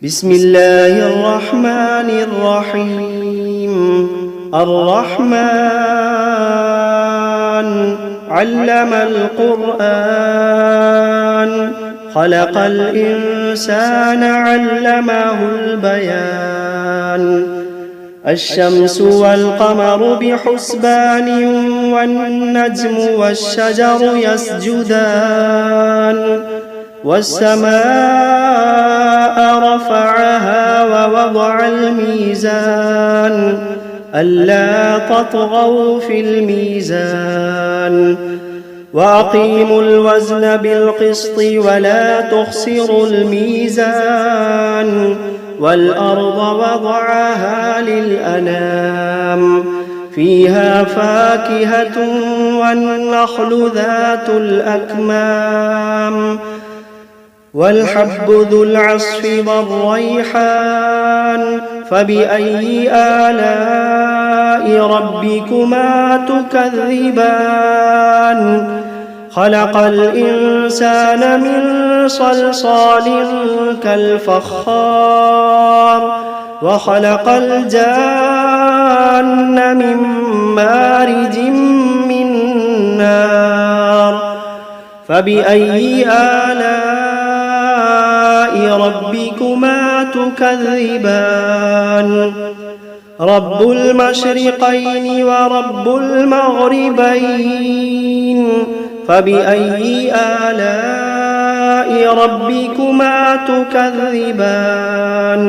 بسم الله الرحمن الرحيم. الرحمن علم القرآن، خلق الإنسان علمه البيان. الشمس والقمر بحسبان، والنجم والشجر يسجدان. والسماء رفعها ووضع الميزان، ألا تطغوا في الميزان. وأقيموا الوزن بالقسط ولا تخسروا الميزان. والأرض وضعها للأنام، فيها فاكهة والنخل ذات الأكمام، والحب ذو العصف والريحان. فبأي آلاء ربكما تكذبان؟ خلق الإنسان من صلصال كالفخار، وخلق الجان من مارج من نار. فبأي آلاء ربكما تكذبان؟ رب المشرقين ورب المغربين. فبأي آلاء ربكما تكذبان؟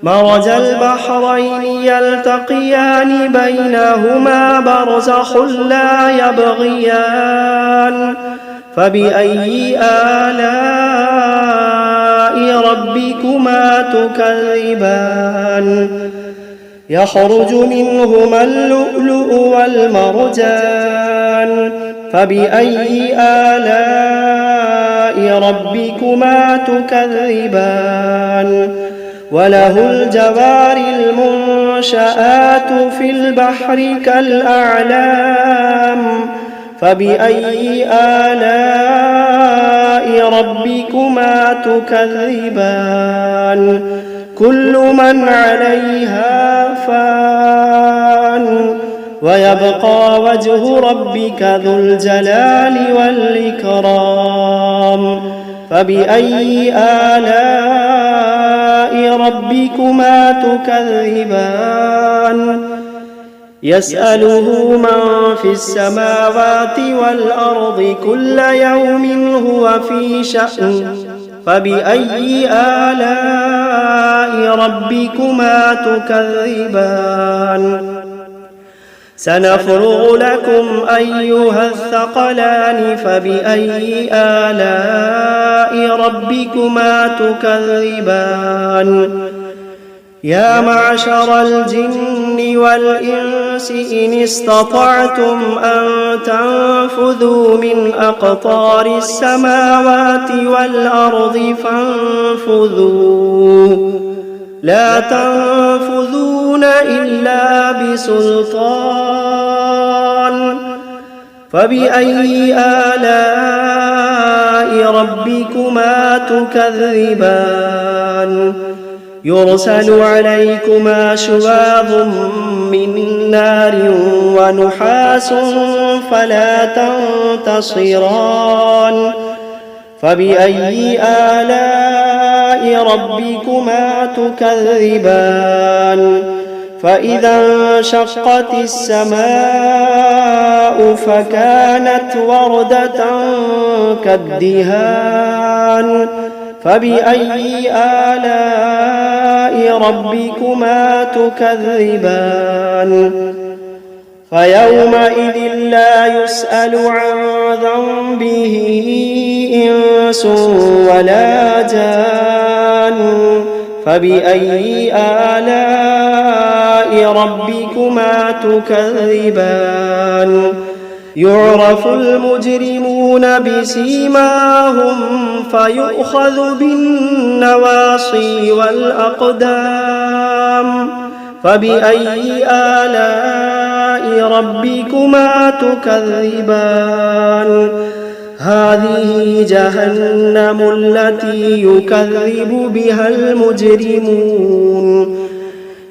مرج البحرين يلتقيان، بينهما برزخ لا يبغيان. فبأي آلاء ربكما تكذبان؟ يخرج منهما اللؤلؤ والمرجان. فبأي آلاء ربكما تكذبان؟ وله الجوار المنشآت في البحر كالأعلام. فبأي آلاء ربكما تكذبان؟ كل من عليها فان، ويبقى وجه ربك ذو الجلال والإكرام. فبأي آلاء ربكما تكذبان؟ يسأله من في السماوات والأرض كل يوم هو في شأن. فبأي آلاء ربكما تكذبان؟ سنفرغ لكم أيها الثقلان. فبأي آلاء ربكما تكذبان؟ يا معشر الجن والإنس إن استطعتم أن تنفذوا من أقطار السماوات والأرض فانفذوا، لا تنفذون إلا بسلطان. فبأي آلاء ربكما تكذبان؟ يرسل عليكما شواظ من نار ونحاس فلا تنتصران. فبأي آلاء ربكما تكذبان؟ فإذا انشقت السماء فكانت وردة كالدهان. فبأي آلاء ربكما تكذبان؟ فيومئذ لا يسأل عن ذنبه إنس ولا جان. فبأي آلاء ربكما تكذبان؟ يعرف المجرمون بسيماهم فيؤخذ بالنواصي والأقدام. فبأي آلاء ربكما تكذبان؟ هذه جهنم التي يكذب بها المجرمون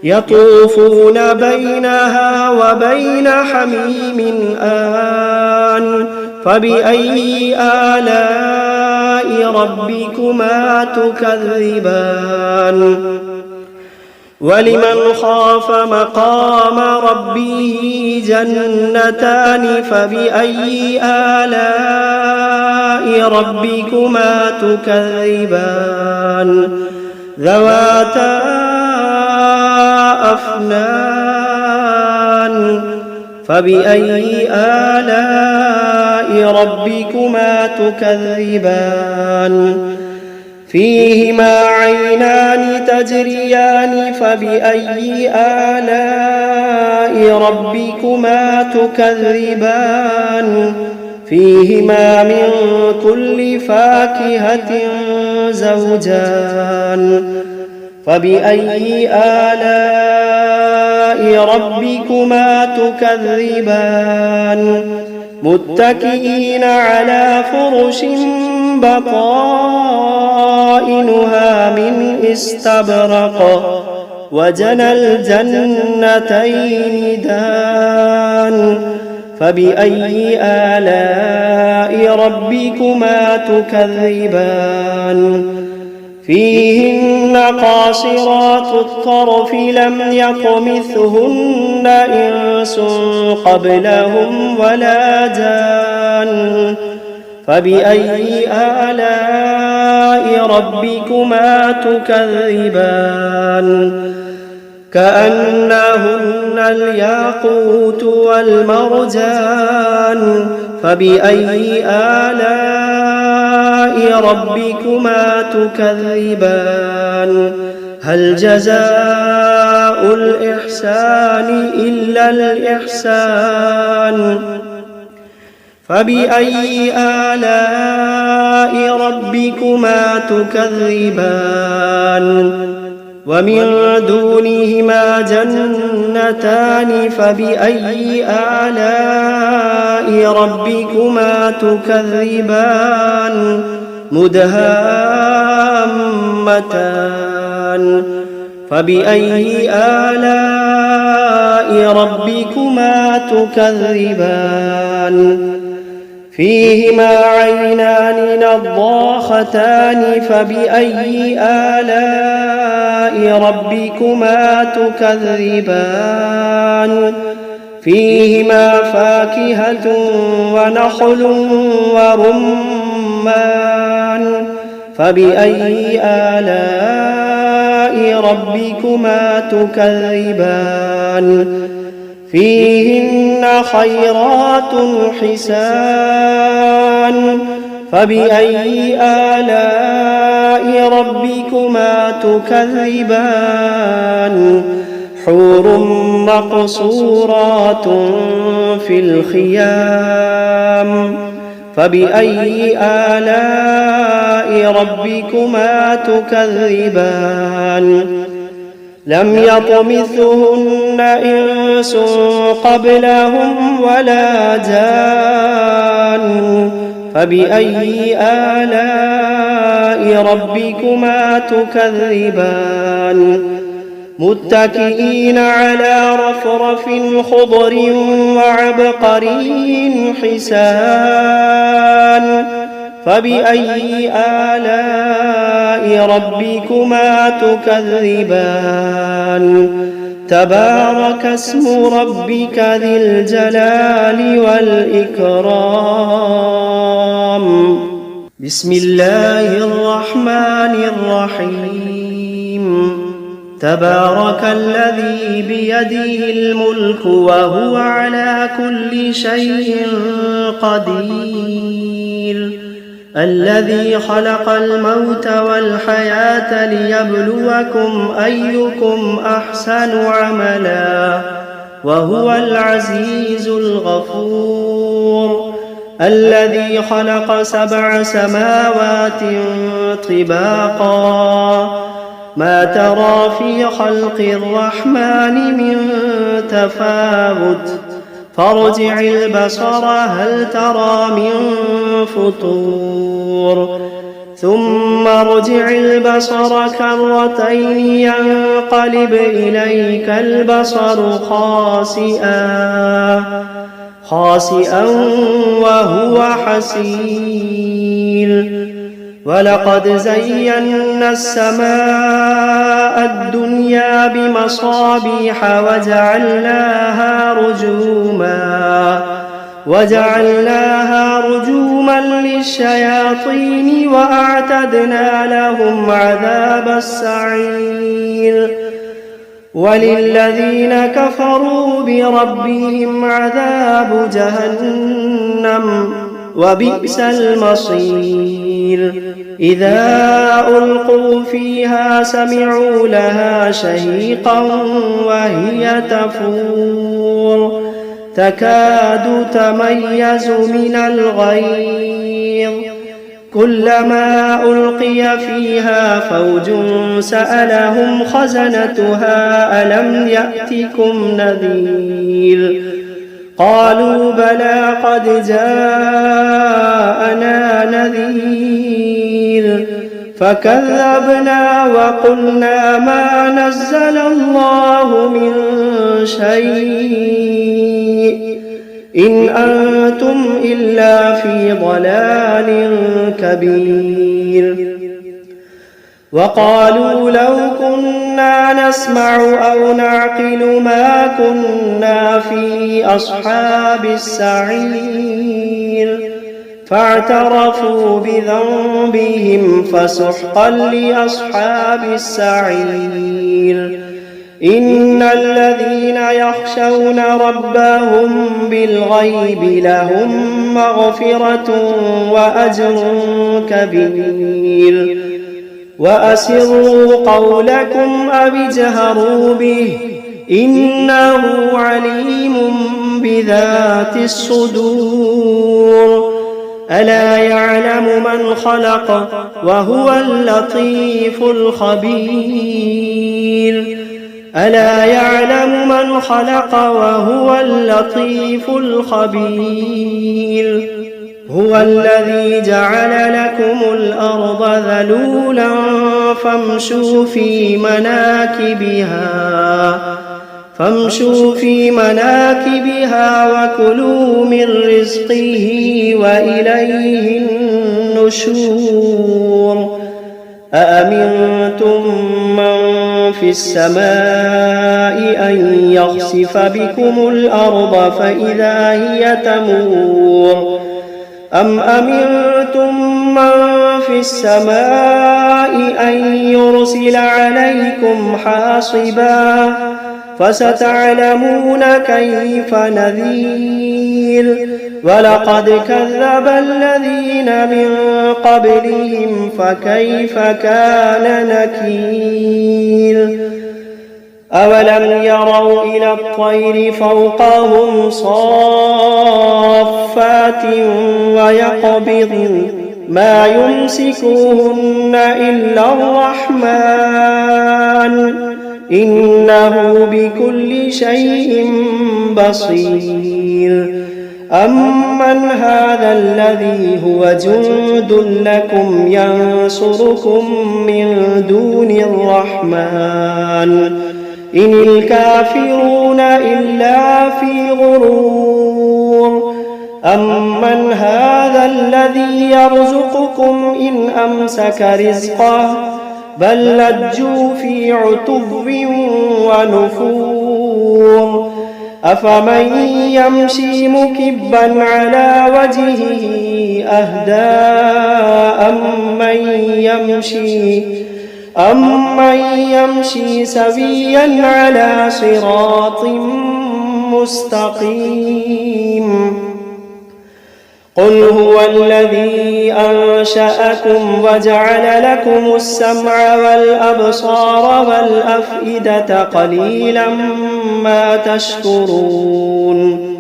يطوفون بينها وبين حميم آن فبأي آلاء ربكما تكذبان ولمن خاف مقام ربه جنتان فبأي آلاء ربكما تكذبان ذواتا أفنان فبأي آلاء ربكما تكذبان فيهما عينان تجريان فبأي آلاء ربكما تكذبان فيهما من كل فاكهة زوجان فبأي آلاء ربكما تكذبان متكئين على فرش بطائنها من استبرق وجنى الجنتين دان فبأي آلاء ربكما تكذبان فيهن قاصرات الطرف لم يطمثهن إنس قبلهم ولا جان فبأي آلاء ربكما تكذبان كأنهن الياقوت والمرجان فبأي آلاء ربكما تكذبان هل جزاء الإحسان إلا الإحسان فبأي آلاء ربكما تكذبان ومن دونهما جنتان فبأي آلاء ربكما تكذبان مدهامتان فبأي آلاء ربكما تكذبان فيهما عينان نضاختان فبأي آلاء ربكما تكذبان فيهما فاكهة ونخل ورمان فبأي آلاء ربكما تكذبان فيهن خيرات حسان فبأي آلاء ربكما تكذبان حور مقصورات في الخيام فبأي آلاء ربكما تكذبان لم يطمثهن إنس قبلهم ولا جان فبأي آلاء ربكما تكذبان متكئين على رفرف خضر وعبقري حسان فبأي آلاء ربكما تكذبان تبارك اسم ربك ذي الجلال والإكرام بسم الله الرحمن الرحيم تبارك الذي بيده الملك وهو على كل شيء قدير الذي خلق الموت والحياة ليبلوكم أيكم أحسن عملا وهو العزيز الغفور الذي خلق 7 سماوات طباقا ما ترى في خلق الرحمن من تفاوت فارجع البصر هل ترى من فطور ثم ارجع البصر كرتين ينقلب إليك البصر خاسئا وهو حسير ولقد زينا السماء الدنيا بمصابيح وجعلناها رجوما للشياطين وأعتدنا لهم عذاب السعير وللذين كفروا بربهم عذاب جهنم وبئس المصير إذا ألقوا فيها سمعوا لها شهيقا وهي تفور تكاد تميز من الغيظ كلما ألقي فيها فوج سألهم خزنتها ألم يأتكم نذير قالوا بلى قد جاءنا نذير فكذبنا وقلنا ما نزل الله من شيء إن أنتم إلا في ضلال كبير وقالوا لو كنا نسمع أو نعقل ما كنا في أصحاب السعير فاعترفوا بذنبهم فسحقا لأصحاب السعير إن الذين يخشون ربهم بالغيب لهم مغفرة وأجر كبير وأسروا قولكم أو اجهروا به إنه عليم بذات الصدور ألا يعلم من خلق وهو اللطيف الخبير ألا يعلم من خلق وهو اللطيف الخبير هو الذي جعل لكم الأرض ذلولا فامشوا في مناكبها وكلوا من رزقه وإليه النشور أأمنتم من في السماء أن يخسف بكم الأرض فإذا هي تمور أم أمنتم من في السماء أن يرسل عليكم حاصبا فستعلمون كيف نذير ولقد كذب الذين من قبلهم فكيف كان نكير أولم يروا إلى الطير فوقهم صافات ويقبضن ما يمسكوهن إلا الرحمن إنه بكل شيء بصير أمن هذا الذي هو جند لكم ينصركم من دون الرحمن إن الكافرون إلا في غرور أمن هذا الذي يرزقكم إن أمسك رزقه بل لجوا في عتب ونفور أفمن يمشي مكبا على وجهه أهدى أمن يمشي سويا على صراط مستقيم قل هو الذي أنشأكم وجعل لكم السمع والأبصار والأفئدة قليلا ما تشكرون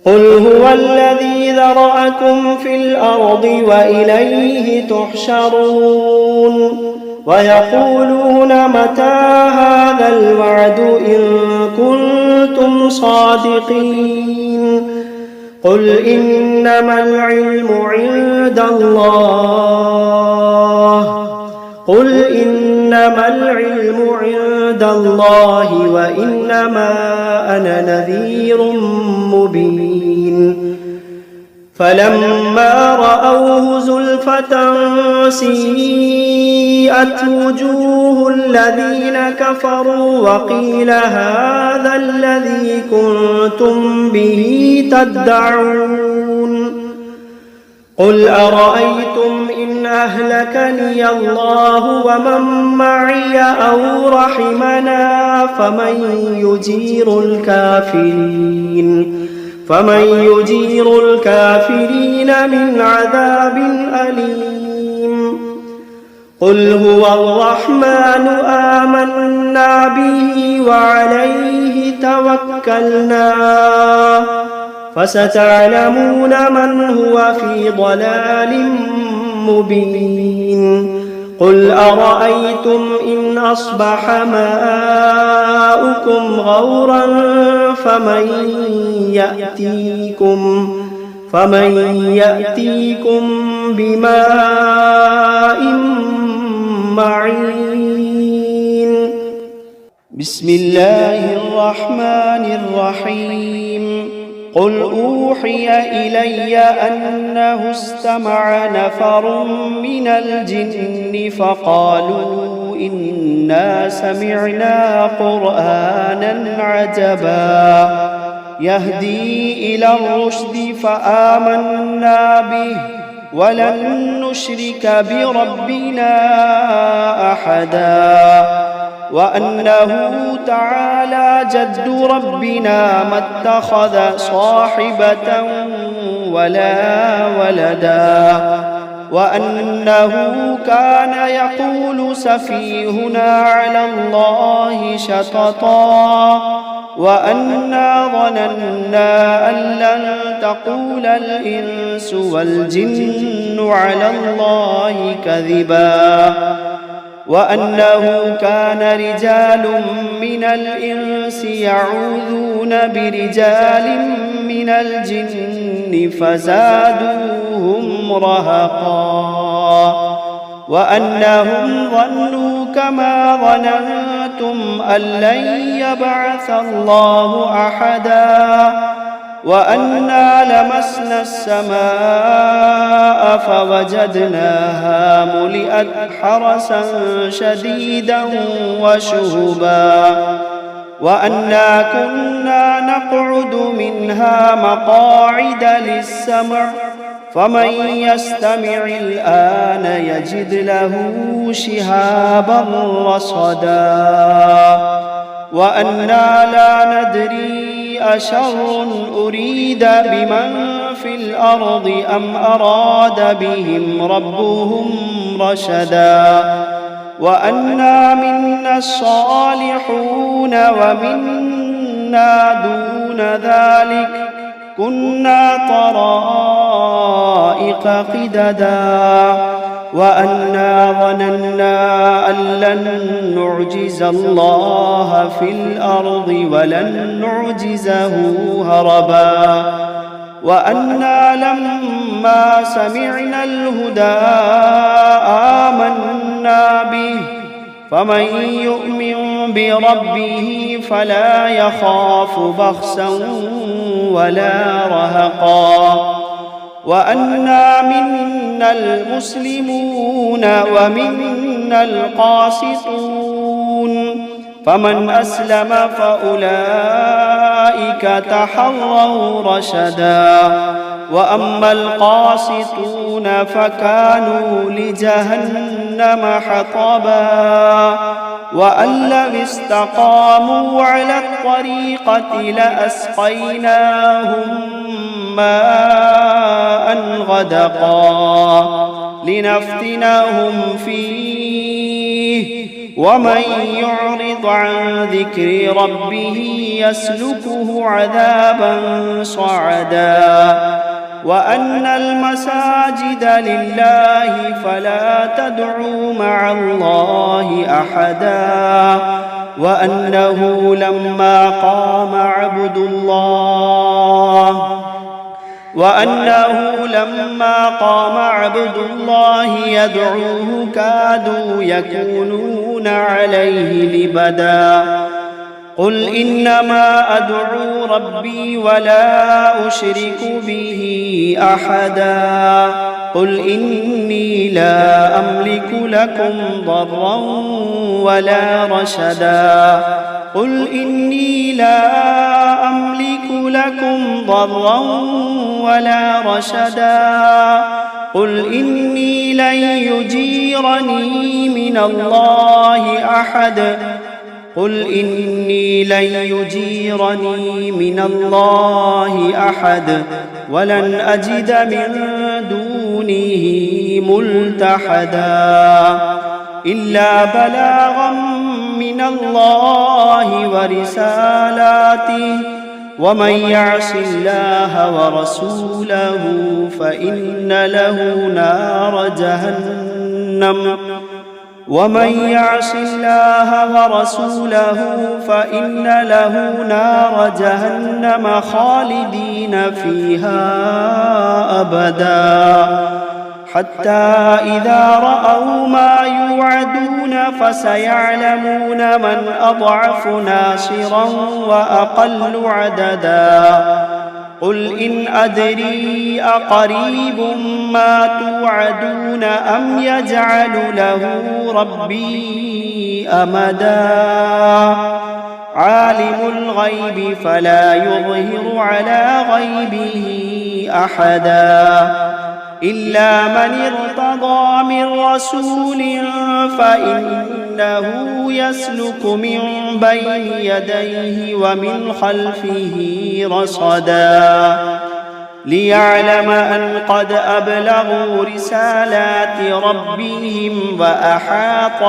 قل هو الذي ذرأكم في الأرض وإليه تحشرون ويقولون متى هذا الوعد إن كنتم صادقين قل إنما العلم عند الله وإنما أنا نذير مبين فلما رأوه زلفة سيئت وجوه الذين كفروا وقيل هذا الذي كنتم به تدعون قل أرأيتم إن أهلكني الله ومن معي أو رحمنا فمن يجير الكافرين من عذاب أليم قل هو الرحمن آمنا به وعليه توكلنا فستعلمون من هو في ضلال مبين قل أرأيتم إن أصبح ماؤكم غورا فمن يأتيكم بماء معين بسم الله الرحمن الرحيم قل أوحي إلي أنه استمع نفر من الجن فقالوا إنا سمعنا قرآنا عجبا يهدي إلى الرشد فآمنا به ولن نشرك بربنا أحدا وأنه تعالى جد ربنا ما اتخذ صاحبة ولا ولدا وأنه كان يقول سفيهنا على الله شططا وأنا ظننا أن لن تقول الإنس والجن على الله كذبا وأنه كان رجال من الإنس يعوذون برجال من الجن فزادوهم رهقا وأنهم ظنوا كما ظننتم أن لن يبعث الله أحدا وأنا لمسنا السماء فوجدناها ملئت حرسا شديدا وشهبا وأنا كنا نقعد منها مقاعد للسمع فمن يستمع الآن يجد له شهابا رصدا وأنا لا ندري أشر أريد بمن في الأرض أم أراد بهم ربهم رشدا وأنا منا الصالحون ومنا دون ذلك كنا طرائق قددا وأنا ظننا أن لن نعجز الله في الأرض ولن نعجزه هربا وأنا لما سمعنا الهدى آمنا به فمن يؤمن بربه فلا يخاف بخسا ولا رهقا وأنا منا المسلمون ومنا القاسطون فمن أسلم فأولئك تحروا رشدا وأما القاسطون فكانوا لجهنم حطبا وأن لو استقاموا على الطريقة لأسقيناهم ماء غدقا لنفتنهم فيه ومن يعرض عن ذكر ربه يسلكه عذابا صعدا وأن المساجد لله فلا تدعوا مع الله أحدا وأنه لما قام عبد الله يدعوه كادوا يكونون عليه لبدا. قل إنما أدعو ربي ولا أشرك به أحدا. قل إني لا أملك لكم ضرا ولا رشدا. قل إني لا أملك لكم ضرا ولا رشدا. قل إني لن يجيرني من الله أحد. قل إني لن يجيرني من الله أحد ولن أجد من دونه ملتحدا إلا بلاغا من الله ورسالاته ومن يعص الله ورسوله فإن له نار جهنم خالدين فيها أبدا حتى إذا رأوا ما يوعدون فسيعلمون من أضعف ناصرا وأقل عددا. قل إن أدري أقريب ما توعدون أم يجعل له ربي أمدا. عالم الغيب فلا يظهر على غيبه أحدا إلا من ارتضى من رسول فإنه يسلك من بين يديه ومن خلفه رصدا ليعلم أن قد أبلغوا رسالات ربهم وأحاط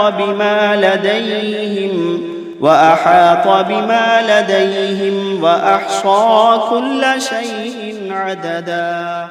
بما لديهم وأحصى كل شيء عددا.